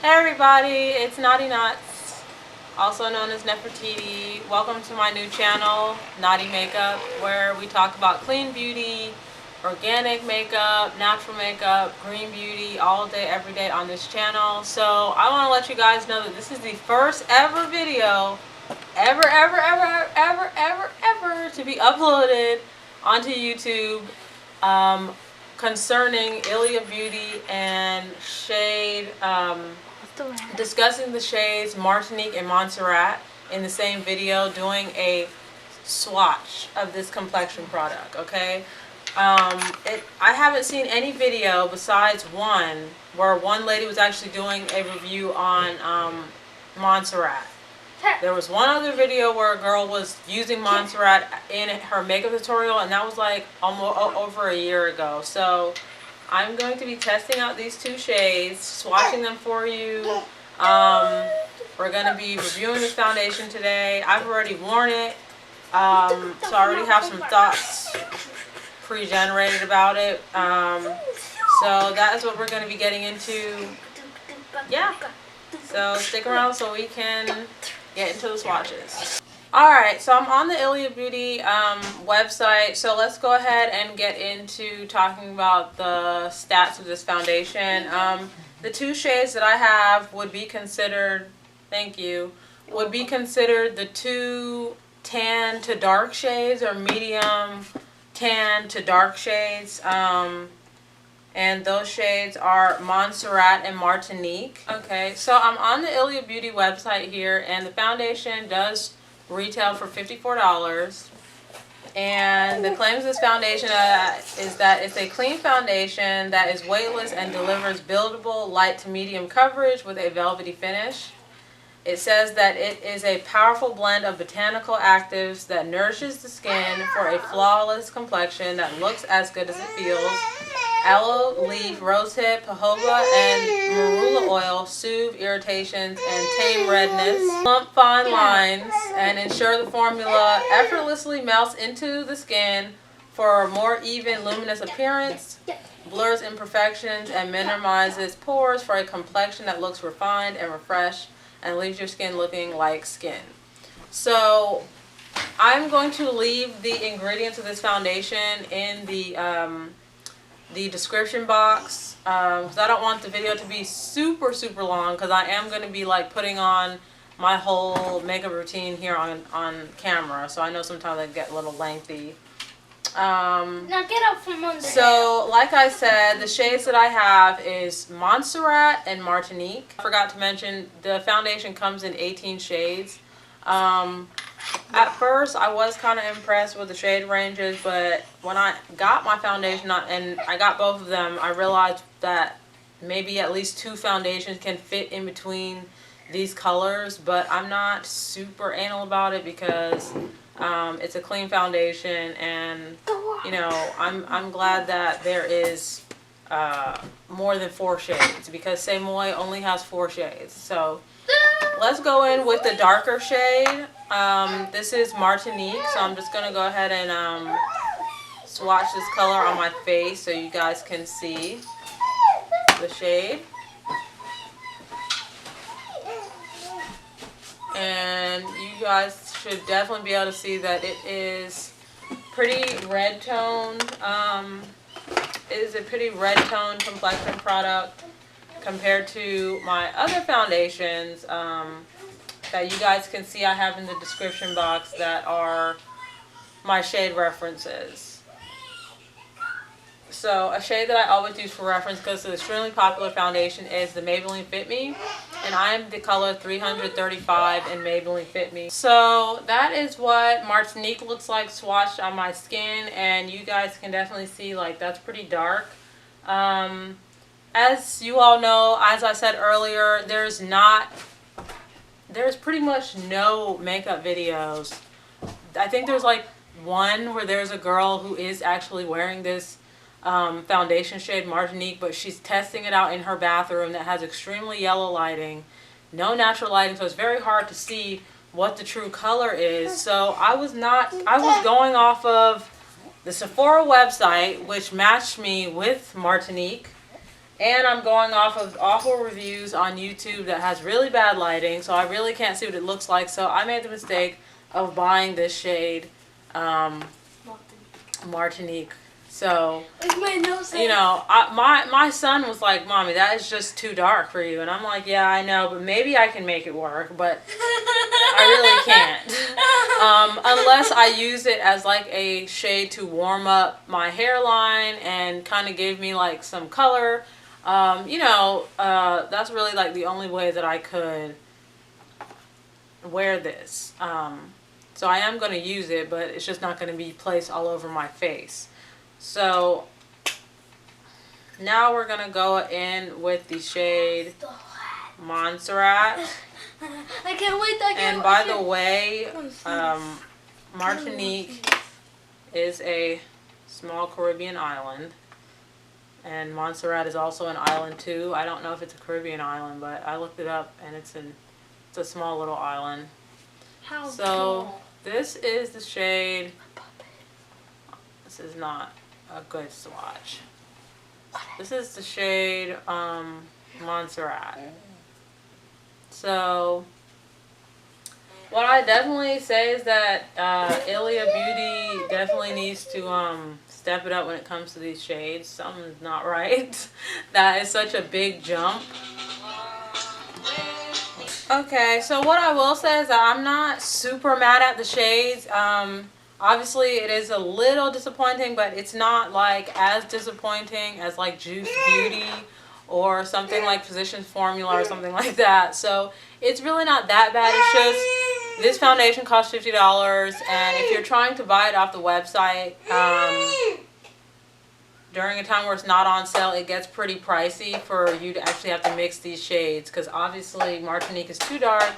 Hey everybody, it's Naughty Nuts, also known as Nefertiti. Welcome to my new channel, Naughty Makeup, where we talk about clean beauty, organic makeup, natural makeup, green beauty, all day, every day on this channel. So I want to let you guys know that this is the first ever video, ever to be uploaded onto YouTube concerning Ilia Beauty and shade, discussing the shades Martinique and Montserrat in the same video, doing a swatch of this complexion product, okay? I haven't seen any video besides one where one lady was actually doing a review on Montserrat. There was one other video where a girl was using Montserrat in her makeup tutorial, and that was like almost over a year ago. So I'm going to be testing out these two shades, swatching them for you. We're going to be reviewing this foundation today. I've already worn it, so I already have some thoughts pre-generated about it. So that is what we're going to be getting into. Yeah. So stick around so we can get into the swatches. Alright, so I'm on the Ilia Beauty website, so let's go ahead and get into talking about the stats of this foundation. The two shades that I have would be considered, would be considered the two tan to dark shades, or medium tan to dark shades. And those shades are Montserrat and Martinique. Okay, so I'm on the Ilia Beauty website here, and the foundation does retail for $54. And the claims of this foundation is that it's a clean foundation that is weightless and delivers buildable light to medium coverage with a velvety finish. It says that it is a powerful blend of botanical actives that nourishes the skin for a flawless complexion that looks as good as it feels. Aloe leaf, rosehip, jojoba, and marula oil soothe irritations and tame redness, plump fine lines, and ensure the formula effortlessly melts into the skin for a more even, luminous appearance, blurs imperfections, and minimizes pores for a complexion that looks refined and refreshed and leaves your skin looking like skin. So I'm going to leave the ingredients of this foundation in the description box, because I don't want the video to be super long, because I am going to be like putting on my whole makeup routine here on camera, so I know sometimes I get a little lengthy. Now get up from under. So like I said, the shades that I have is Montserrat and Martinique. I forgot to mention the foundation comes in 18 shades. At first, I was kind of impressed with the shade ranges, but when I got my foundation and I got both of them, I realized that maybe at least two foundations can fit in between these colors, but I'm not super anal about it because it's a clean foundation, and you know, I'm glad that there is more than 4 shades, because C'est Moi only has 4 shades. So let's go in with the darker shade. This is Martinique, so I'm just going to go ahead and swatch this color on my face so you guys can see the shade. And you guys should definitely be able to see that it is pretty red toned. It is a pretty red toned complexion product compared to my other foundations that you guys can see I have in the description box that are my shade references. So a shade that I always use for reference, because it's an extremely popular foundation, is the Maybelline Fit Me, and I'm the color 335 in Maybelline Fit Me. So that is what Martinique looks like swatched on my skin, and you guys can definitely see like that's pretty dark. As you all know, as I said earlier, there's pretty much no makeup videos. I think there's like one where there's a girl who is actually wearing this foundation shade Martinique, but she's testing it out in her bathroom that has extremely yellow lighting, no natural lighting, so it's very hard to see what the true color is. So I was going off of the Sephora website, which matched me with Martinique, And I'm going off of awful reviews on YouTube that has really bad lighting, so I really can't see what it looks like. So I made the mistake of buying this shade, Martinique. So, you know, my son was like, "Mommy, that is just too dark for you." And I'm like, "Yeah, I know, but maybe I can make it work, but I really can't." Unless I use it as like a shade to warm up my hairline and kind of give me like some color. You know, that's really like the only way that I could wear this. So I am going to use it, but it's just not going to be placed all over my face. So now we're going to go in with the shade Montserrat. I can't wait. And by the way, Martinique is a small Caribbean island. And Montserrat is also an island too. I don't know if it's a Caribbean island, but I looked it up and it's a small little island. How So cool. this is the shade. This is not a good swatch. This is the shade Montserrat. So what I definitely say is that Ilia Beauty definitely needs to step it up when it comes to these shades. Something's not right. That is such a big jump. Okay, so what I will say is that I'm not super mad at the shades. Obviously it is a little disappointing, but it's not like as disappointing as like Juice Beauty or something like Physicians Formula or something like that. So it's really not that bad. It's just this foundation costs $50, and if you're trying to buy it off the website during a time where it's not on sale, it gets pretty pricey for you to actually have to mix these shades, because obviously Martinique is too dark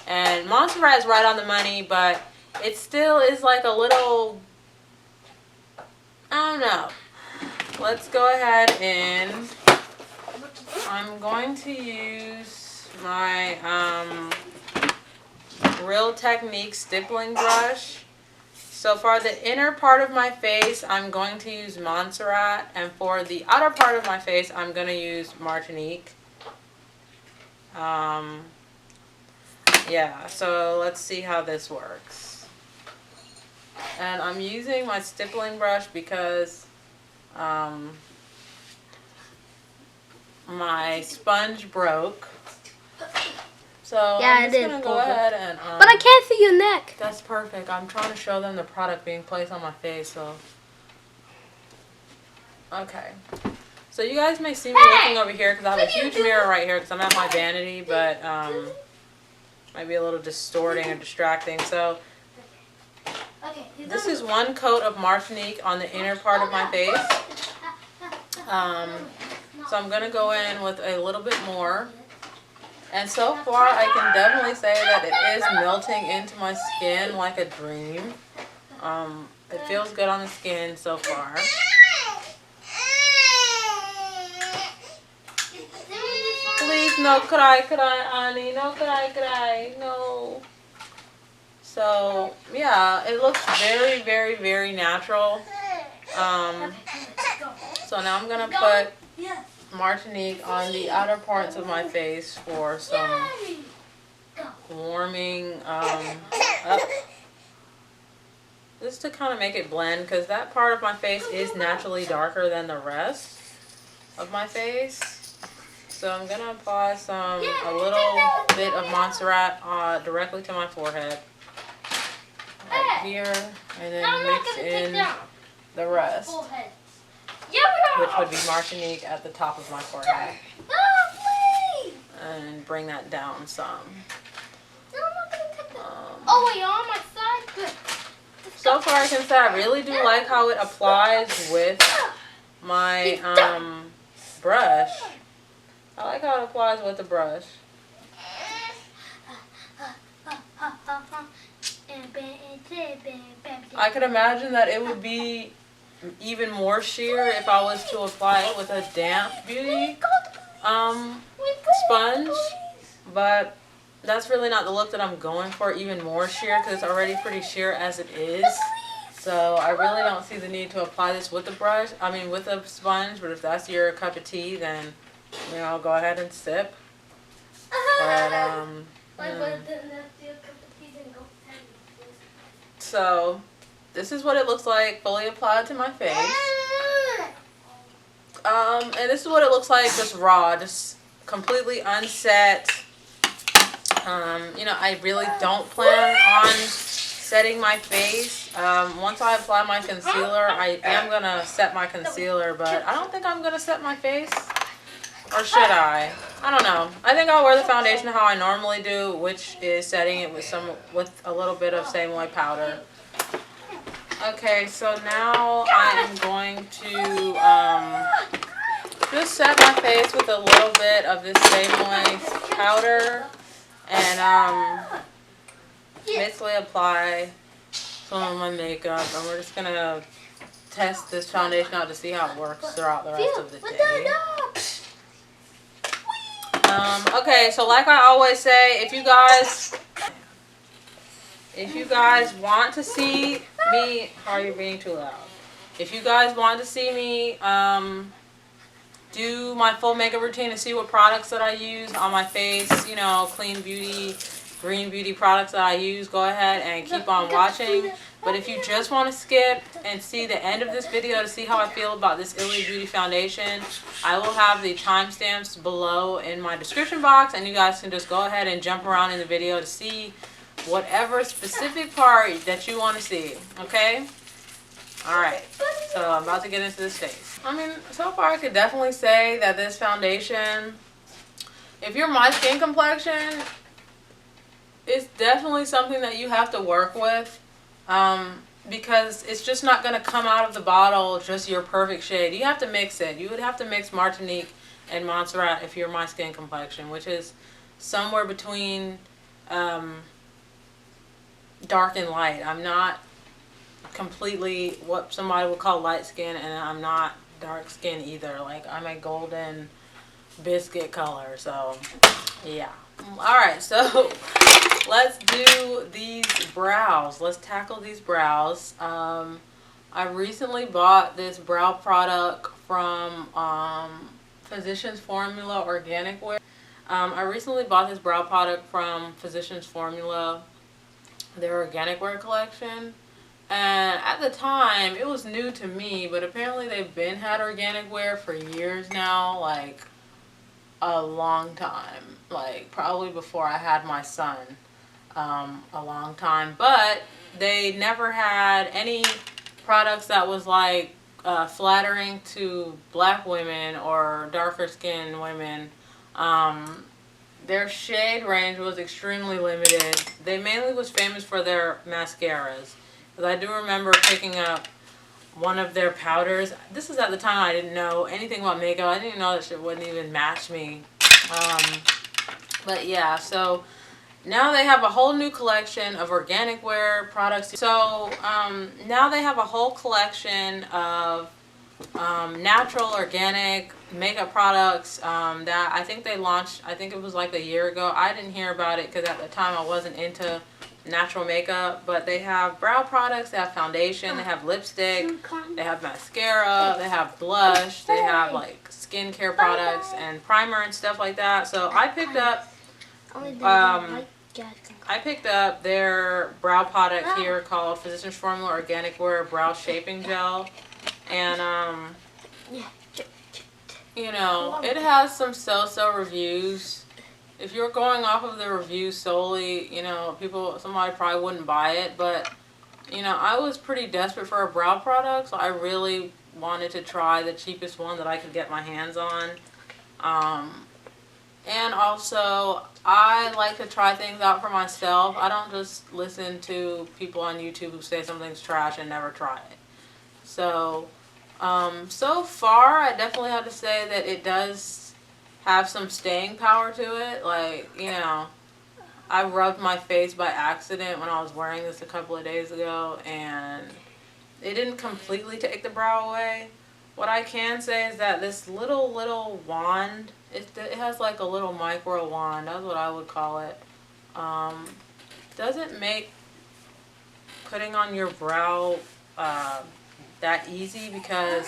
and Montserrat is right on the money, but it still is like a little, I don't know. Let's go ahead and I'm going to use my Real Technique stippling brush. So for the inner part of my face, I'm going to use Montserrat, and for the outer part of my face, I'm going to use Martinique. Yeah, so let's see how this works. And I'm using my stippling brush because my sponge broke. So Yeah, I'm just going to go ahead and... but I can't see your neck. That's perfect. I'm trying to show them the product being placed on my face, so... Okay. So you guys may see me looking over here because I have a huge mirror right here because I'm at my vanity, but might be a little distorting or distracting. So this is one coat of Martinique on the inner part of my face. So I'm going to go in with a little bit more. And so far, I can definitely say that it is melting into my skin like a dream. It feels good on the skin so far. Please, no cry, Annie. No cry, no. So, yeah, it looks very, very, very natural. So now I'm going to put Martinique on the outer parts of my face for some warming up. Just to kind of make it blend, because that part of my face is naturally darker than the rest of my face. So I'm going to apply a little bit of Montserrat directly to my forehead. Right here, and then mix in the rest, which would be Martinique at the top of my forehead. And bring that down some. Oh, wait, you're on my side? Good. So far I can say I really do like how it applies with my brush. I like how it applies with the brush. I could imagine that it would be even more sheer if I was to apply it with a damp beauty sponge, but that's really not the look that I'm going for, even more sheer, because it's already pretty sheer as it is. So I really don't see the need to apply this with the brush, with a sponge, but if that's your cup of tea, then You know, go ahead and sip. But, so, this is what it looks like fully applied to my face. And this is what it looks like just raw, just completely unset. You know, I really don't plan on setting my face. Once I apply my concealer, I am going to set my concealer, but I don't think I'm going to set my face. Or should I? I don't know. I think I'll wear the foundation how I normally do, which is setting it with a little bit of same white powder. Okay, so now I am going to just set my face with a little bit of this same white powder and basically apply some of my makeup, and we're just gonna test this foundation out to see how it works throughout the rest of the day. Okay, so like I always say, if you guys want to see me, are you being too loud? If you guys want to see me do my full makeup routine and see what products that I use on my face, you know, clean beauty, green beauty products that I use, go ahead and keep on watching. But if you just want to skip and see the end of this video to see how I feel about this Ilia Beauty foundation, I will have the timestamps below in my description box, and you guys can just go ahead and jump around in the video to see whatever specific part that you want to see, okay? Alright, so I'm about to get into this face. I mean, so far I could definitely say that this foundation, if you're my skin complexion, it's definitely something that you have to work with. Because it's just not going to come out of the bottle just your perfect shade. You have to mix it. You would have to mix Martinique and Montserrat if you're my skin complexion, which is somewhere between dark and light. I'm not completely what somebody would call light skin, and I'm not dark skin either. Like, I'm a golden biscuit color, so yeah. Alright, so let's do these brows. Let's tackle these brows. I recently bought this brow product from Physicians Formula Organic Wear. I recently bought this brow product from Physicians Formula, their Organic Wear collection. And at the time, it was new to me, but apparently they've had organic wear for years now, like a long time, like probably before I had my son, a long time. But they never had any products that was like flattering to black women or darker skinned women. Their shade range was extremely limited. They mainly was famous for their mascaras. Because I do remember picking up one of their powders. This is at the time I didn't know anything about makeup. I didn't know that shit wouldn't even match me. But yeah, so now they have a whole new collection of organic wear products. So now they have a whole collection of natural organic makeup products that I think they launched, I think it was like a year ago. I didn't hear about it because at the time I wasn't into natural makeup, but they have brow products, they have foundation, they have lipstick, they have mascara, they have blush, they have like skincare products and primer and stuff like that. So I picked up their brow product here called Physicians Formula Organic Wear Brow Shaping Gel, and you know, it has some so-so reviews. If you're going off of the reviews solely, you know, somebody probably wouldn't buy it, but, you know, I was pretty desperate for a brow product, so I really wanted to try the cheapest one that I could get my hands on. And also, I like to try things out for myself. I don't just listen to people on YouTube who say something's trash and never try it. So, so far, I definitely have to say that it does have some staying power to it. Like, you know, I rubbed my face by accident when I was wearing this a couple of days ago, and it didn't completely take the brow away. What I can say is that this little wand, it has like a little micro wand, that's what I would call it, doesn't make putting on your brow that easy, because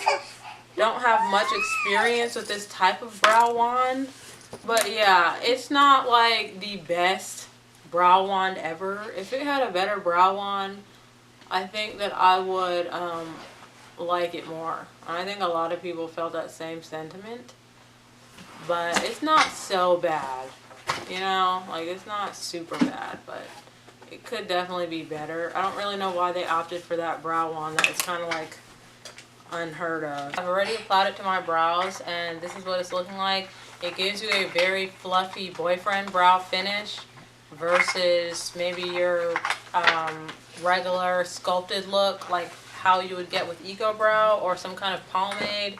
don't have much experience with this type of brow wand. But yeah, it's not like the best brow wand ever. If it had a better brow wand, I think that I would like it more. I think a lot of people felt that same sentiment. But it's not so bad. You know, like it's not super bad, but it could definitely be better. I don't really know why they opted for that brow wand. That is kind of like unheard of. I've already applied it to my brows, and this is what it's looking like. It gives you a very fluffy boyfriend brow finish versus maybe your regular sculpted look, like how you would get with Eco Brow or some kind of pomade.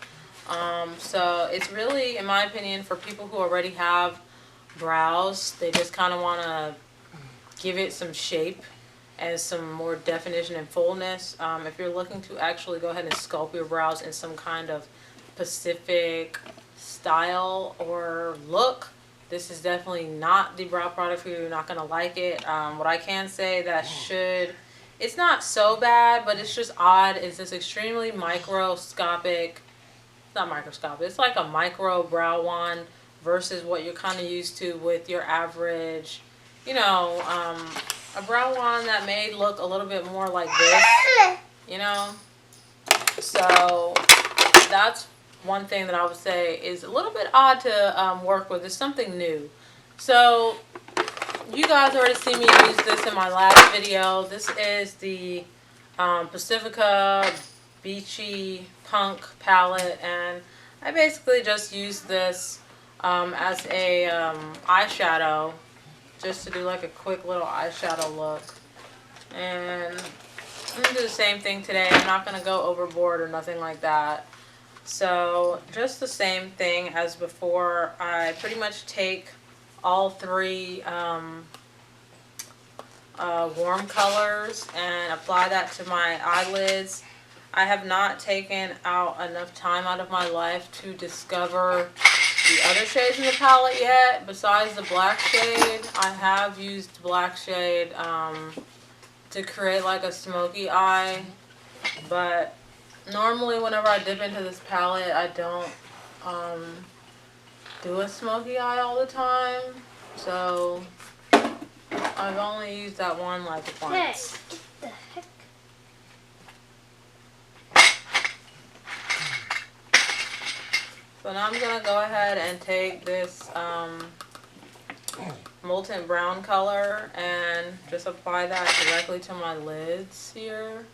So it's really, in my opinion, for people who already have brows, they just kind of want to give it some shape and some more definition and fullness. If you're looking to actually go ahead and sculpt your brows in some kind of specific style or look, this is definitely not the brow product for you. You're not going to like it. What I can say that it's not so bad, but it's just odd. It's this extremely microscopic, not microscopic, it's like a micro brow wand versus what you're kind of used to with your average, you know, a brow wand that may look a little bit more like this, you know. So that's one thing that I would say is a little bit odd to work with. It's something new. So you guys already seen me use this in my last video. This is the Pacifica Beachy Punk palette, and I basically just used this as a eyeshadow, just to do like a quick little eyeshadow look. And I'm going to do the same thing today. I'm not going to go overboard or nothing like that. So just the same thing as before. I pretty much take all three warm colors and apply that to my eyelids. I have not taken out enough time out of my life to discover the other shades in the palette yet. Besides the black shade, I have used black shade to create like a smoky eye. But normally whenever I dip into this palette, I don't do a smoky eye all the time. So I've only used that one like once. Hey, what the heck? So now I'm going to go ahead and take this molten brown color and just apply that directly to my lids here.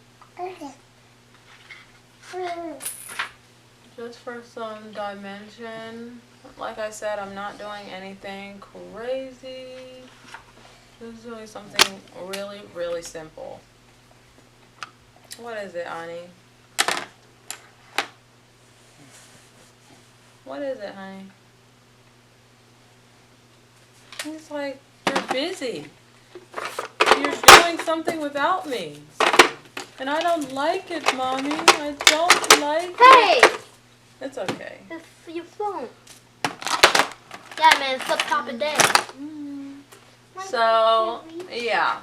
Just for some dimension. Like I said, I'm not doing anything crazy. Just doing something really, really simple. What is it, honey? What is it, honey? It's like, you're busy. You're doing something without me. And I don't like it, Mommy. I don't like it. Hey! It's okay. That's your phone. Yeah, man, flip top of day. So, yeah.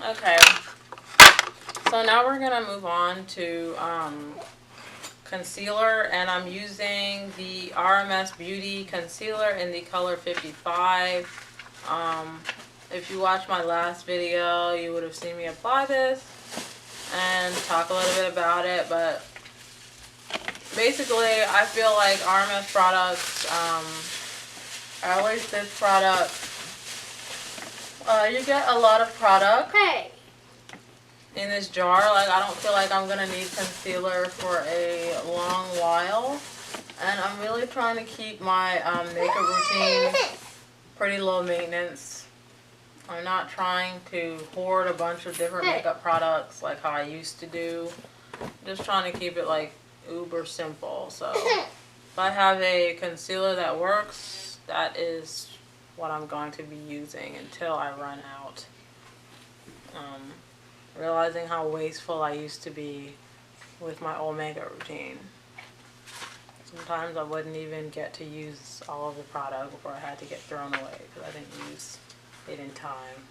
Okay. So now we're going to move on to concealer, and I'm using the RMS Beauty concealer in the color 55. If you watched my last video, you would have seen me apply this and talk a little bit about it, but basically I feel like RMS products, at least this product, you get a lot of product. Hey! In this jar. Like, I don't feel like I'm gonna need concealer for a long while, and I'm really trying to keep my makeup routine pretty low maintenance. I'm not trying to hoard a bunch of different makeup products like how I used to do. I'm just trying to keep it like uber simple. So if I have a concealer that works, that is what I'm going to be using until I run out. Realizing how wasteful I used to be with my old makeup routine. Sometimes I wouldn't even get to use all of the product before I had to get thrown away because I didn't use it in time.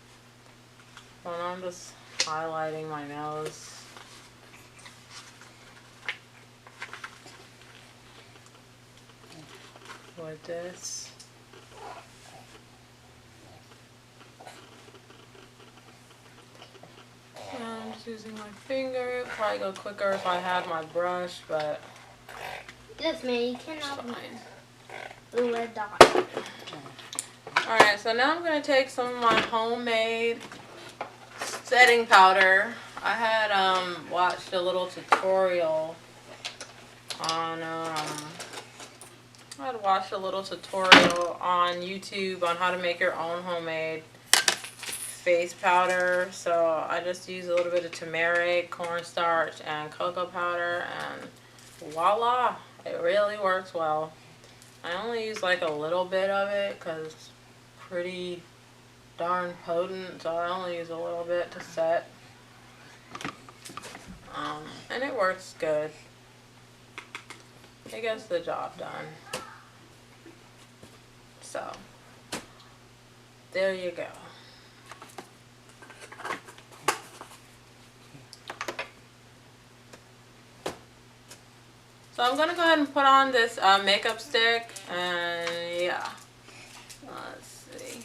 So now I'm just highlighting my nose. with this. And I'm just using my finger. It'd probably go quicker if I had my brush, but Yes, man, you it's cannot fine. blue red dot. Alright, so now I'm going to take some of my homemade setting powder. I had watched a little tutorial on YouTube on how to make your own homemade face powder. So I just use a little bit of turmeric, cornstarch, and cocoa powder, and voila, it really works well. I only use like a little bit of it because it's pretty darn potent, so I only use a little bit to set. And it works good. It gets the job done. So, there you go. So I'm going to go ahead and put on this makeup stick, and yeah, let's see.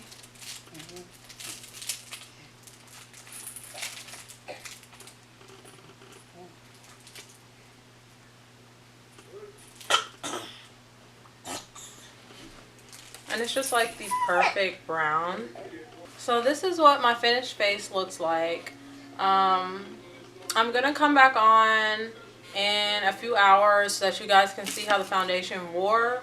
And it's just like the perfect brown. So this is what my finished face looks like. I'm going to come back on in a few hours so that you guys can see how the foundation wore.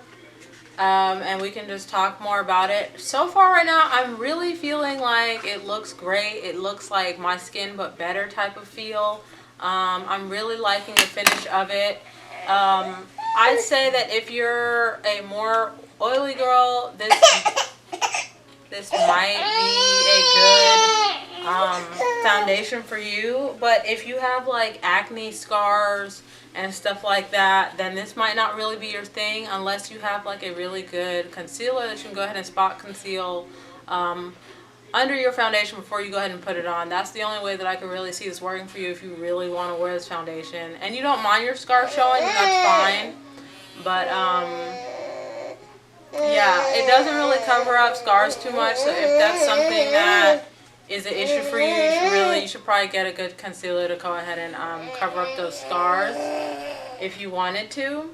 And we can just talk more about it. So far right now, I'm really feeling like it looks great. It looks like my skin but better type of feel. I'm really liking the finish of it. I'd say that if you're a more oily girl, this might be a good foundation for you. But if you have like acne scars and stuff like that, then this might not really be your thing unless you have like a really good concealer that you can go ahead and spot conceal under your foundation before you go ahead and put it on. That's the only way that I can really see this working for you if you really want to wear this foundation. And you don't mind your scars showing, that's fine. But yeah, it doesn't really cover up scars too much. So if that's something that is an issue for you, you should probably get a good concealer to go ahead and cover up those scars if you wanted to.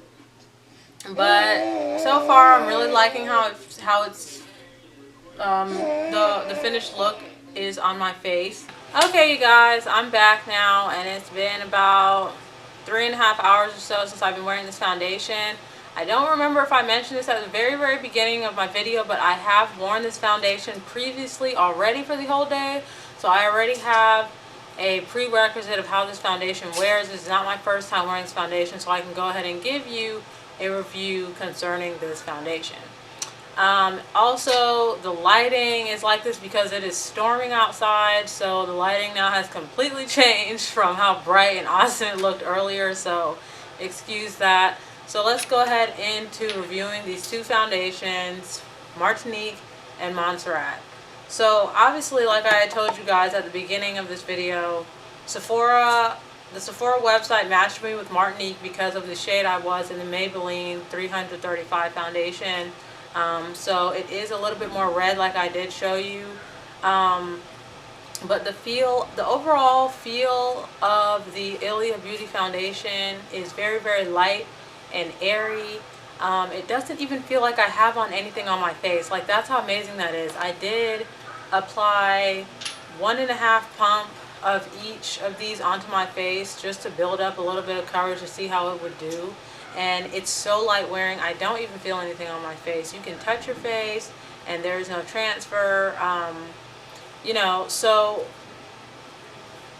But so far, I'm really liking how it's the finished look is on my face. Okay, you guys, I'm back now, and it's been about 3.5 hours or so since I've been wearing this foundation. I don't remember if I mentioned this at the very beginning of my video, but I have worn this foundation previously already for the whole day. So I already have a prerequisite of how this foundation wears. This is not my first time wearing this foundation, so I can go ahead and give you a review concerning this foundation. Also, the lighting is like this because it is storming outside, so the lighting now has completely changed from how bright and awesome it looked earlier, so excuse that. So let's go ahead into reviewing these two foundations, Martinique and Montserrat. So obviously, like I had told you guys at the beginning of this video, the Sephora website matched me with Martinique because of the shade I was in the Maybelline 335 foundation. So it is a little bit more red like I did show you. But the overall feel of the Ilia Beauty foundation is very light and airy. It doesn't even feel like I have on anything on my face. Like, that's how amazing that is. I did apply 1.5 pump of each of these onto my face just to build up a little bit of coverage to see how it would do. And it's so light wearing, I don't even feel anything on my face. You can touch your face and there's no transfer. You know, so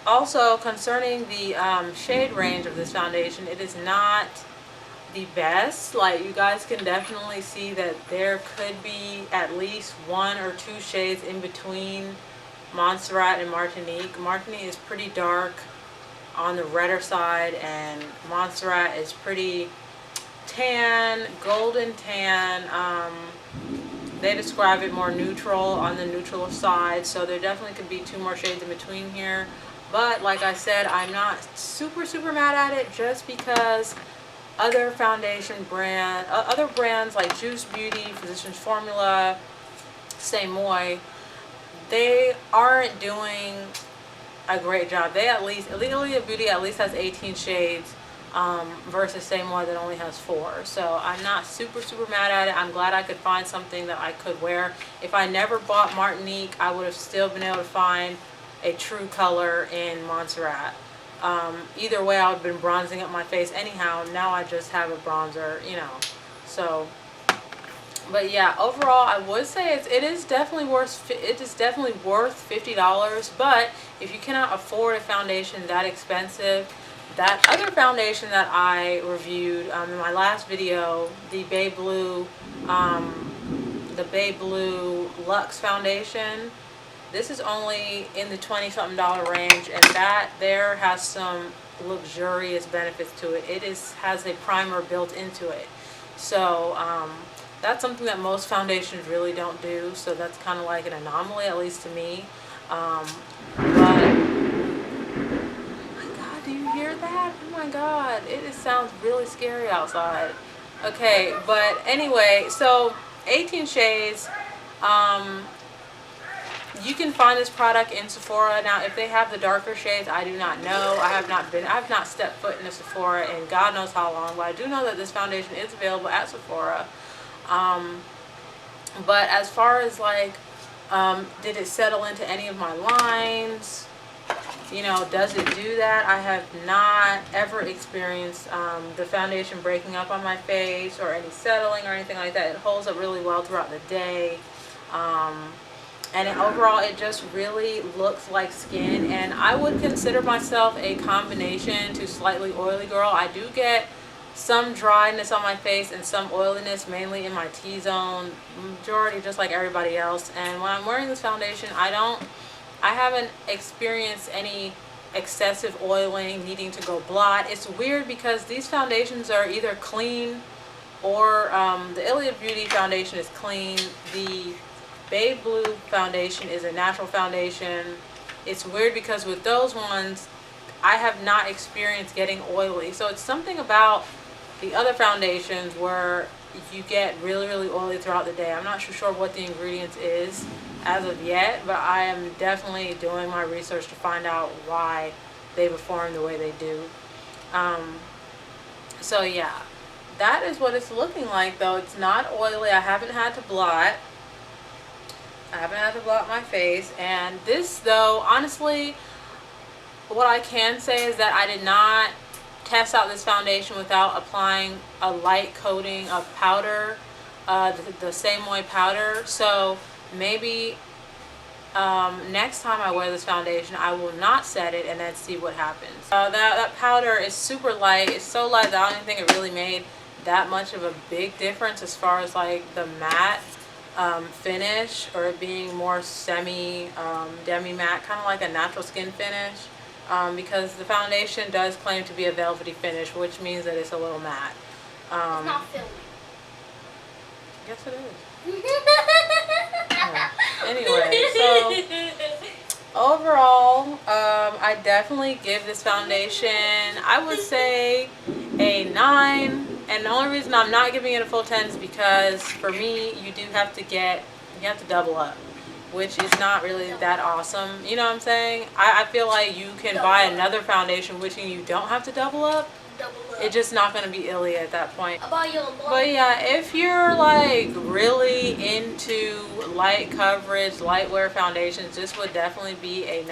also concerning the shade range of this foundation, it is not the best. Like, you guys can definitely see that there could be at least 1 or 2 shades in between Montserrat and Martinique. Martinique is pretty dark on the redder side, and Montserrat is pretty tan, golden tan. They describe it more neutral, on the neutral side, so there definitely could be 2 more shades in between here. But like I said, I'm not super mad at it, just because other foundation other brands like Juice Beauty, Physicians Formula, Moi, they aren't doing a great job. They at least, Ilia Beauty at least has 18 shades versus Moi that only has 4. So I'm not super mad at it. I'm glad I could find something that I could wear. If I never bought Martinique, I would have still been able to find a true color in Montserrat. Either way, I would have been bronzing up my face anyhow. Now I just have a bronzer, you know. So, but yeah, overall, I would say it is definitely worth $50. But if you cannot afford a foundation that expensive, that other foundation that I reviewed in my last video, the BaeBlu Luxe foundation. This is only in the $20-something range, and that there has some luxurious benefits to it. It has a primer built into it. So that's something that most foundations really don't do. So that's kind of like an anomaly, at least to me. But do you hear that? Oh my god, it sounds really scary outside. Okay, but anyway, so 18 shades. You can find this product in Sephora. Now, if they have the darker shades, I do not know. I have not stepped foot in a Sephora in God knows how long, but I do know that this foundation is available at Sephora. But as far as like, did it settle into any of my lines? You know, does it do that? I have not ever experienced the foundation breaking up on my face or any settling or anything like that. It holds up really well throughout the day. And overall, it just really looks like skin. And I would consider myself a combination to slightly oily girl. I do get some dryness on my face and some oiliness, mainly in my T-zone. Majority just like everybody else. And when I'm wearing this foundation, I haven't experienced any excessive oiling, needing to go blot. It's weird because these foundations are either clean or the Ilia Beauty foundation is clean. The BaeBlu foundation is a natural foundation. It's weird because with those ones, I have not experienced getting oily. So it's something about the other foundations where you get really oily throughout the day. I'm not sure what the ingredients is as of yet, but I am definitely doing my research to find out why they perform the way they do. So yeah, that is what it's looking like though. It's not oily. I haven't had to blot. My face. And this though, honestly, what I can say is that I did not test out this foundation without applying a light coating of powder, the Moi powder. So maybe next time I wear this foundation, I will not set it and then see what happens. That powder is super light. It's so light that I don't think it really made that much of a big difference as far as like the matte finish, or it being more demi matte, kind of like a natural skin finish, because the foundation does claim to be a velvety finish, which means that it's a little matte. It's not filming. Yes, it is. Yeah. Anyway, so overall, I definitely give this foundation, I would say, a 9. And the only reason I'm not giving it a full 10 is because for me, you have to double up, which is not really that awesome. You know what I'm saying? I feel like you can buy another foundation which you don't have to double up. It's just not going to be Ilia at that point. But yeah, if you're like really into light coverage, light wear foundations, this would definitely be a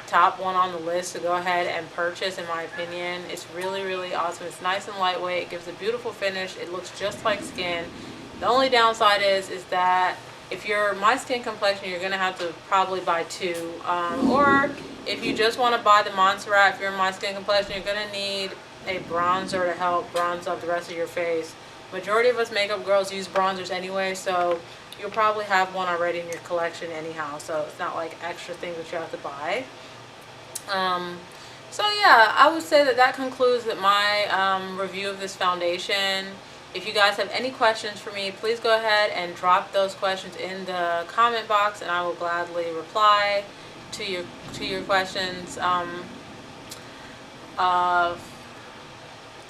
top one on the list to go ahead and purchase, in my opinion. It's really awesome. It's nice and lightweight. It gives a beautiful finish. It looks just like skin. The only downside is that if you're my skin complexion, you're gonna have to probably buy 2, or if you just want to buy the Montserrat, if you're my skin complexion, you're gonna need a bronzer to help bronze up the rest of your face. Majority of us makeup girls use bronzers anyway, so you'll probably have one already in your collection anyhow, so it's not like extra things that you have to buy. So yeah, I would say that concludes my review of this foundation. If you guys have any questions for me, please go ahead and drop those questions in the comment box, and I will gladly reply to your questions.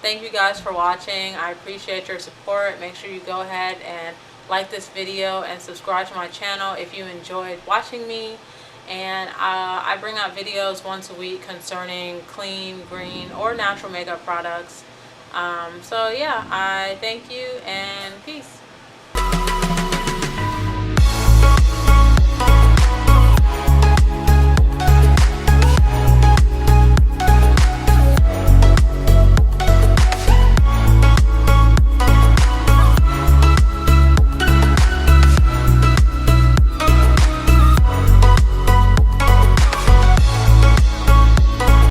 thank you guys for watching. I appreciate your support. Make sure you go ahead and like this video and subscribe to my channel if you enjoyed watching me. And I bring out videos once a week concerning clean, green, or natural makeup products. So yeah, I thank you and peace.